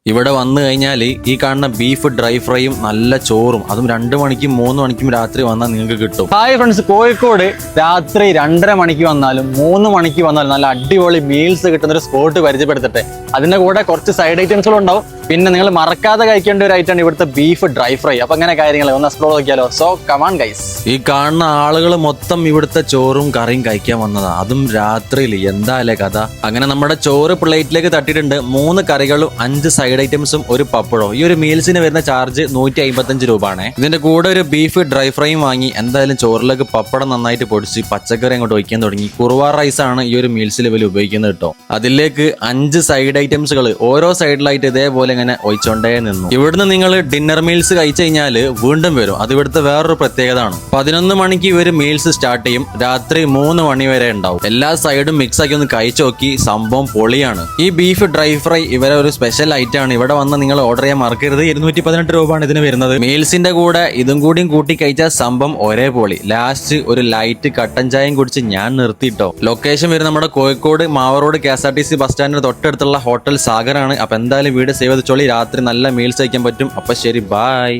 ഇവിടെ വന്നു കഴിഞ്ഞാൽ ഈ കാണുന്ന ബീഫ് ഡ്രൈ ഫ്രൈയും നല്ല ചോറും അതും 2 മണിക്കും 3 മണിക്കും രാത്രി വന്നാൽ നിങ്ങൾക്ക് കിട്ടും. ഹായ് ഫ്രണ്ട്സ്, കോഴിക്കോട് രാത്രി 2:30 മണിക്ക് വന്നാലും 3 മണിക്ക് വന്നാലും നല്ല അടിപൊളി മീൽസ് കിട്ടുന്ന ഒരു സ്പോട്ട് പരിചയപ്പെടുത്തട്ടെ. അതിന്റെ കൂടെ കുറച്ച് സൈഡ് ഐറ്റംസുകളും ഉണ്ടാവും. പിന്നെ നിങ്ങൾ മറക്കാതെ കഴിക്കേണ്ട ഒരു ഐറ്റമാണ് ഇവിടുത്തെ ബീഫ് ഡ്രൈ ഫ്രൈ. അപ്പൊ അങ്ങനെ കാര്യങ്ങൾ ഒന്ന് എക്സ്പ്ലോർ നോക്കിയാലോ. So come on guys. ഈ കാണുന്ന ആളുകൾ മൊത്തം ഇവിടുത്തെ ചോറും കറിയും കഴിക്കാൻ വന്നതാ, അതും രാത്രിയിൽ. എന്താ അല്ലേ കഥ. അങ്ങനെ നമ്മുടെ ചോറ് പ്ലേറ്റിലേക്ക് തട്ടിയിട്ടുണ്ട്. 3 കറികളും 5 സൈഡ് ഐറ്റംസും ഒരു പപ്പടവും. ഈ ഒരു മീൽസിന് വരുന്ന ചാർജ് 155 രൂപ ആണ്. ഇതിന്റെ കൂടെ ഒരു ബീഫ് ഡ്രൈ ഫ്രൈയും വാങ്ങി. എന്തായാലും ചോറിലേക്ക് പപ്പടം നന്നായിട്ട് പൊടിച്ച് പച്ചക്കറി അങ്ങോട്ട് ഒഴിക്കാൻ തുടങ്ങി. കുറുവ റൈസ് ആണ് ഈ ഒരു മീൽസിൽ ഇവർ ഉപയോഗിക്കുന്നത് കേട്ടോ. അതിലേക്ക് 5 സൈഡ് ഐറ്റംസുകൾ ഓരോ സൈഡിലായിട്ട് ഇതേപോലെ ഇങ്ങനെ ഒഴിച്ചോണ്ടേ നിന്നു. ഇവിടുന്ന് നിങ്ങൾ ഡിന്നർ മീൽസ് കഴിച്ചു കഴിഞ്ഞാൽ വീണ്ടും വരും. അത് ഇവിടുത്തെ വേറൊരു പ്രത്യേകത ആണ്. 11 മണിക്ക് ഇവർ മീൽസ് സ്റ്റാർട്ട് ചെയ്യും. രാത്രി 3 മണി വരെ ഉണ്ടാവും. എല്ലാ സൈഡും മിക്സ് ആക്കി ഒന്ന് കഴിച്ചു നോക്കി. സംഭവം പൊളിയാണ്. ഈ ബീഫ് ഡ്രൈ ഫ്രൈ ഇവരെ ഒരു സ്പെഷ്യൽ ഐറ്റം ആണ്. ഇവിടെ വന്ന് നിങ്ങൾ ഓർഡർ ചെയ്യാൻ മറക്കരുത്. 218 രൂപയാണ് ഇതിന് വരുന്നത്. മീൽസിന്റെ കൂടെ ഇതും കൂടിയും കൂട്ടി കഴിച്ചാൽ സംഭവം ഒരേ പൊളി. ലാസ്റ്റ് ഒരു ലൈറ്റ് കട്ടൻ ചായയും കുടിച്ച് ഞാൻ നിർത്തിട്ടോ. ലൊക്കേഷൻ വരുന്നത് നമ്മുടെ കോഴിക്കോട് മാവറോഡ് KSRTC ബസ് സ്റ്റാൻഡിന് തൊട്ടടുത്തുള്ള ഹോട്ടൽ സാഗറാണ്. അപ്പൊ എന്തായാലും വീട് സേവ് ചെയ്തോളി. രാത്രി നല്ല മീൽസ് കഴിക്കാൻ പറ്റും. അപ്പൊ ശരി, ബൈ.